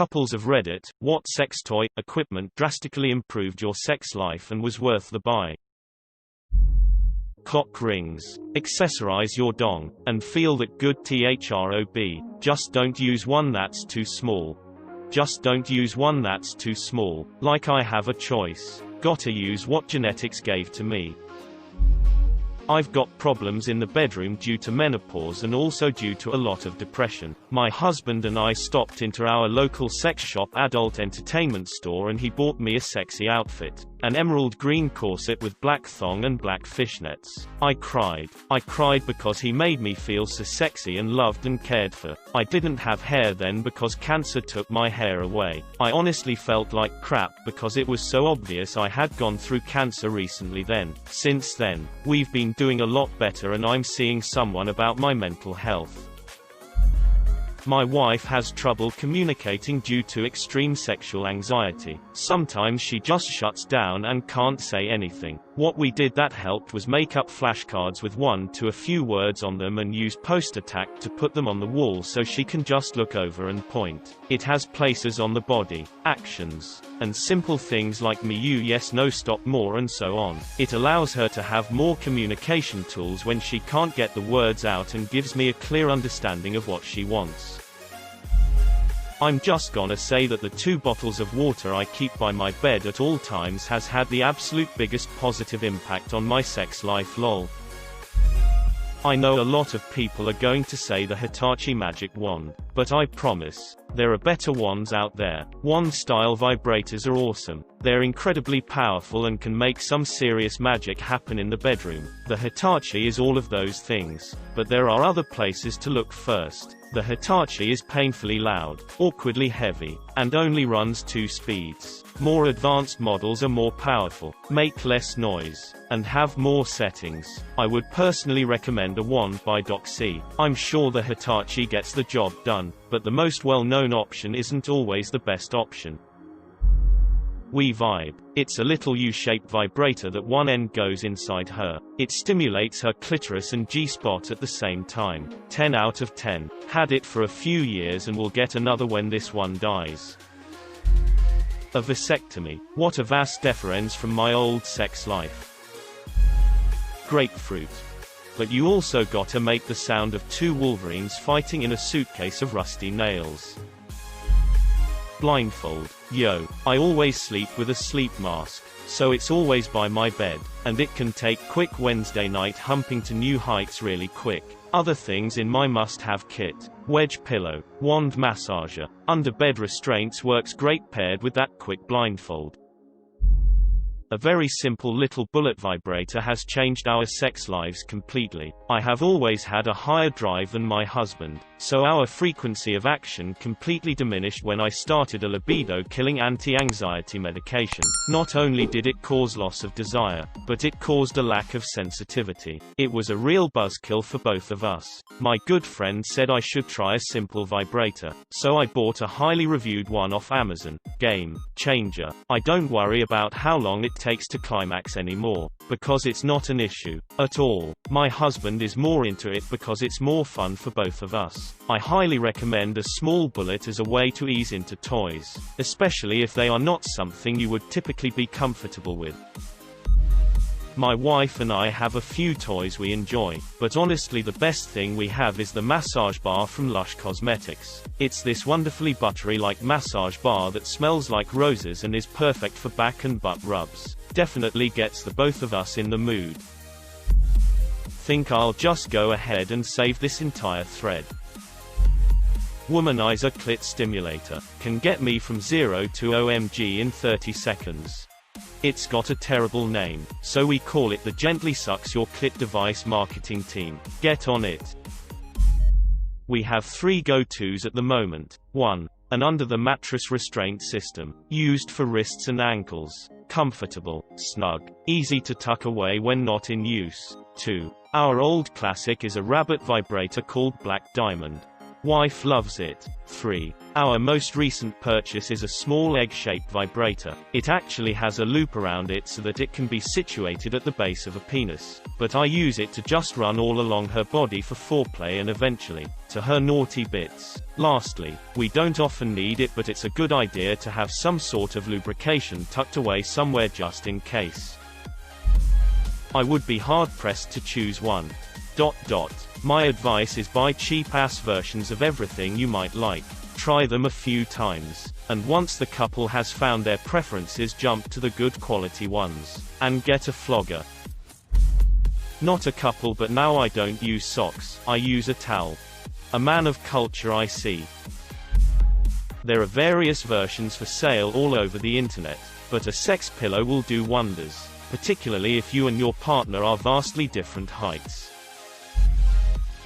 Couples of Reddit, what sex toy equipment drastically improved your sex life and was worth the buy? Clock rings. Accessorize your dong, and feel that good throb. Just don't use one that's too small. Just don't use one that's too small. Like I have a choice. Gotta use what genetics gave to me. I've got problems in the bedroom due to menopause and also due to a lot of depression. My husband and I stopped into our local sex shop adult entertainment store and he bought me a sexy outfit. An emerald green corset with black thong and black fishnets. I cried. I cried because he made me feel so sexy and loved and cared for. I didn't have hair then because cancer took my hair away. I honestly felt like crap because it was so obvious I had gone through cancer recently then. Since then, we've been doing a lot better and I'm seeing someone about my mental health. My wife has trouble communicating due to extreme sexual anxiety. Sometimes she just shuts down and can't say anything. What we did that helped was make up flashcards with 1 to a few words on them and use poster tack to put them on the wall so she can just look over and point. It has places on the body, actions, and simple things like me, you, yes, no, stop, more, and so on. It allows her to have more communication tools when she can't get the words out and gives me a clear understanding of what she wants. I'm just gonna say that the 2 bottles of water I keep by my bed at all times has had the absolute biggest positive impact on my sex life, lol. I know a lot of people are going to say the Hitachi magic wand, but I promise, there are better wands out there. Wand-style vibrators are awesome. They're incredibly powerful and can make some serious magic happen in the bedroom. The Hitachi is all of those things, but there are other places to look first. The Hitachi is painfully loud, awkwardly heavy, and only runs 2 speeds. More advanced models are more powerful, make less noise, and have more settings. I would personally recommend a wand by Doxy. I'm sure the Hitachi gets the job done, but the most well-known option isn't always the best option. We Vibe. It's a little U-shaped vibrator that one end goes inside her. It stimulates her clitoris and G-spot at the same time. 10 out of 10. Had it for a few years and will get another when this one dies. A vasectomy. What a vast difference from my old sex life. Grapefruit. But you also gotta make the sound of 2 wolverines fighting in a suitcase of rusty nails. Blindfold. Yo, I always sleep with a sleep mask, so it's always by my bed, and it can take quick Wednesday night humping to new heights really quick. Other things in my must-have kit. Wedge pillow, wand massager, under-bed restraints works great paired with that quick blindfold. A very simple little bullet vibrator has changed our sex lives completely. I have always had a higher drive than my husband, so our frequency of action completely diminished when I started a libido-killing anti-anxiety medication. Not only did it cause loss of desire, but it caused a lack of sensitivity. It was a real buzzkill for both of us. My good friend said I should try a simple vibrator, so I bought a highly reviewed one off Amazon. Game changer. I don't worry about how long it takes to climax anymore, because it's not an issue at all. My husband is more into it because it's more fun for both of us. I highly recommend a small bullet as a way to ease into toys, especially if they are not something you would typically be comfortable with. My wife and I have a few toys we enjoy, but honestly the best thing we have is the massage bar from Lush Cosmetics. It's this wonderfully buttery-like massage bar that smells like roses and is perfect for back and butt rubs. Definitely gets the both of us in the mood. Think I'll just go ahead and save this entire thread. Womanizer clit stimulator. Can get me from 0 to OMG in 30 seconds. It's got a terrible name, so we call it the Gently Sucks Your Clit Device marketing team. Get on it. We have 3 go-tos at the moment. 1. An under-the-mattress restraint system, used for wrists and ankles. Comfortable, snug, easy to tuck away when not in use. 2. Our old classic is a rabbit vibrator called Black Diamond. Wife loves it. 3. Our most recent purchase is a small egg-shaped vibrator. It actually has a loop around it so that it can be situated at the base of a penis. But I use it to just run all along her body for foreplay and eventually, to her naughty bits. Lastly, we don't often need it, but it's a good idea to have some sort of lubrication tucked away somewhere just in case. I would be hard-pressed to choose one. My advice is buy cheap-ass versions of everything you might like. Try them a few times. And once the couple has found their preferences, jump to the good quality ones. And get a flogger. Not a couple, but now I don't use socks, I use a towel. A man of culture I see. There are various versions for sale all over the internet, but a sex pillow will do wonders, particularly if you and your partner are vastly different heights.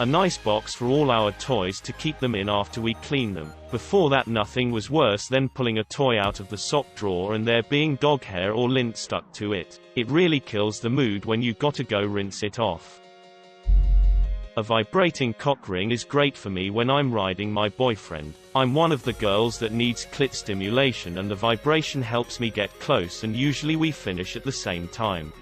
A nice box for all our toys to keep them in after we clean them. Before that, nothing was worse than pulling a toy out of the sock drawer and there being dog hair or lint stuck to it. It really kills the mood when you gotta go rinse it off. A vibrating cock ring is great for me when I'm riding my boyfriend. I'm one of the girls that needs clit stimulation, and the vibration helps me get close, and usually we finish at the same time.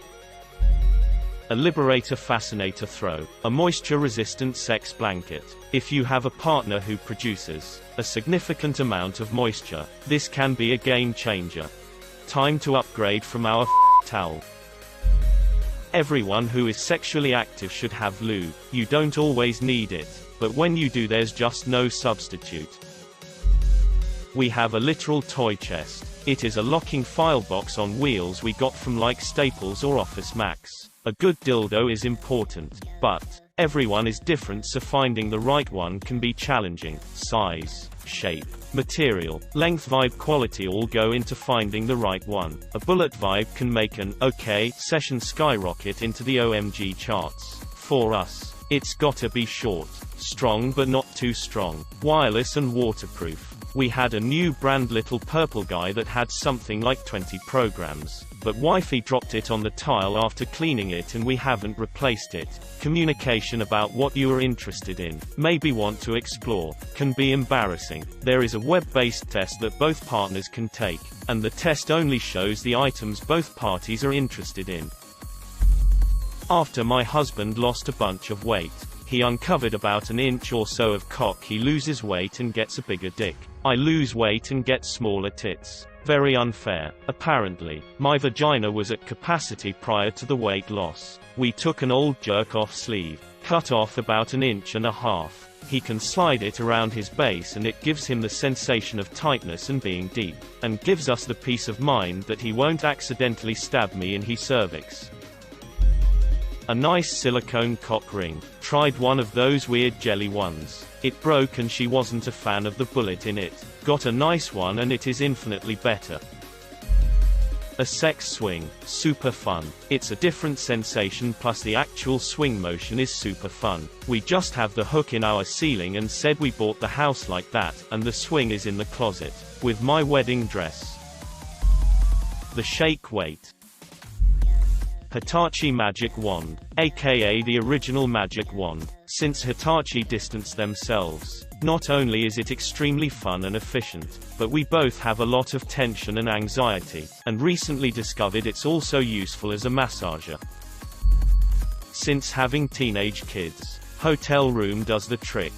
A Liberator Fascinator Throw. A moisture-resistant sex blanket. If you have a partner who produces a significant amount of moisture, this can be a game changer. Time to upgrade from our towel. Everyone who is sexually active should have lube. You don't always need it, but when you do, there's just no substitute. We have a literal toy chest. It is a locking file box on wheels we got from like Staples or Office Max. A good dildo is important, but everyone is different, so finding the right one can be challenging. Size, shape, material, length, vibe, quality all go into finding the right one. A bullet vibe can make an okay session skyrocket into the OMG charts. For us, it's gotta be short, strong but not too strong, wireless and waterproof. We had a new brand Little Purple Guy that had something like 20 programs, but wifey dropped it on the tile after cleaning it and we haven't replaced it. Communication about what you are interested in, maybe want to explore, can be embarrassing. There is a web-based test that both partners can take, and the test only shows the items both parties are interested in. After my husband lost a bunch of weight, he uncovered about an inch or so of cock. He loses weight and gets a bigger dick. I lose weight and get smaller tits. Very unfair. Apparently, my vagina was at capacity prior to the weight loss. We took an old jerk-off sleeve, cut off about 1.5 inches. He can slide it around his base and it gives him the sensation of tightness and being deep, and gives us the peace of mind that he won't accidentally stab me in his cervix. A nice silicone cock ring. Tried one of those weird jelly ones. It broke and she wasn't a fan of the bullet in it. Got a nice one and it is infinitely better. A sex swing. Super fun. It's a different sensation, plus the actual swing motion is super fun. We just have the hook in our ceiling and said we bought the house like that, and the swing is in the closet. With my wedding dress. The shake weight. Hitachi Magic Wand, aka the original Magic Wand. Since Hitachi distanced themselves, not only is it extremely fun and efficient, but we both have a lot of tension and anxiety, and recently discovered it's also useful as a massager. Since having teenage kids, hotel room does the trick.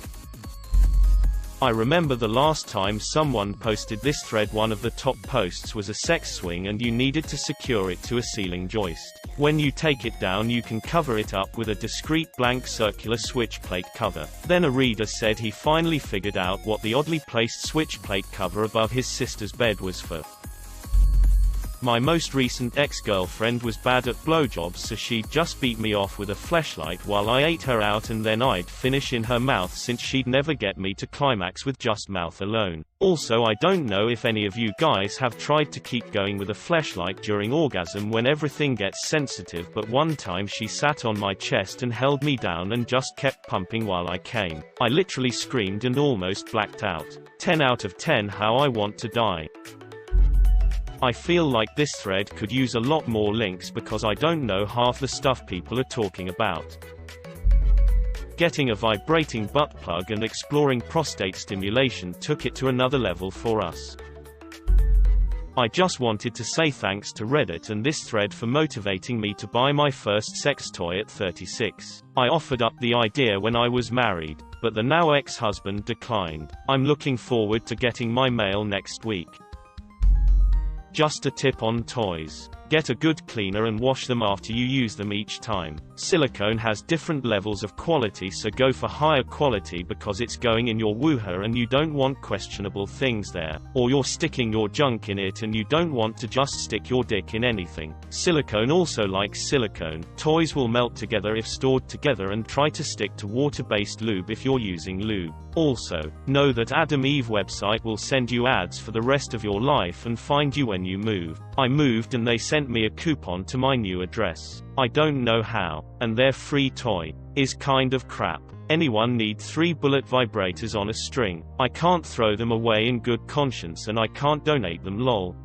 I remember the last time someone posted this thread. One of the top posts was a sex swing and you needed to secure it to a ceiling joist. When you take it down, you can cover it up with a discreet blank circular switch plate cover. Then a reader said he finally figured out what the oddly placed switch plate cover above his sister's bed was for. My most recent ex-girlfriend was bad at blowjobs, so she'd just beat me off with a fleshlight while I ate her out, and then I'd finish in her mouth since she'd never get me to climax with just mouth alone. Also, I don't know if any of you guys have tried to keep going with a fleshlight during orgasm when everything gets sensitive, but one time she sat on my chest and held me down and just kept pumping while I came. I literally screamed and almost blacked out. 10 out of 10 how I want to die. I feel like this thread could use a lot more links because I don't know half the stuff people are talking about. Getting a vibrating butt plug and exploring prostate stimulation took it to another level for us. I just wanted to say thanks to Reddit and this thread for motivating me to buy my first sex toy at 36. I offered up the idea when I was married, but the now ex-husband declined. I'm looking forward to getting my mail next week. Just a tip on toys. Get a good cleaner and wash them after you use them each time. Silicone has different levels of quality, so go for higher quality because it's going in your wooher and you don't want questionable things there. Or you're sticking your junk in it and you don't want to just stick your dick in anything. Silicone also likes silicone. Toys will melt together if stored together, and try to stick to water-based lube if you're using lube. Also, know that Adam Eve website will send you ads for the rest of your life and find you when you move. I moved and they sent me a coupon to my new address. I don't know how, and their free toy is kind of crap. Anyone need 3 bullet vibrators on a string? I can't throw them away in good conscience and I can't donate them, lol.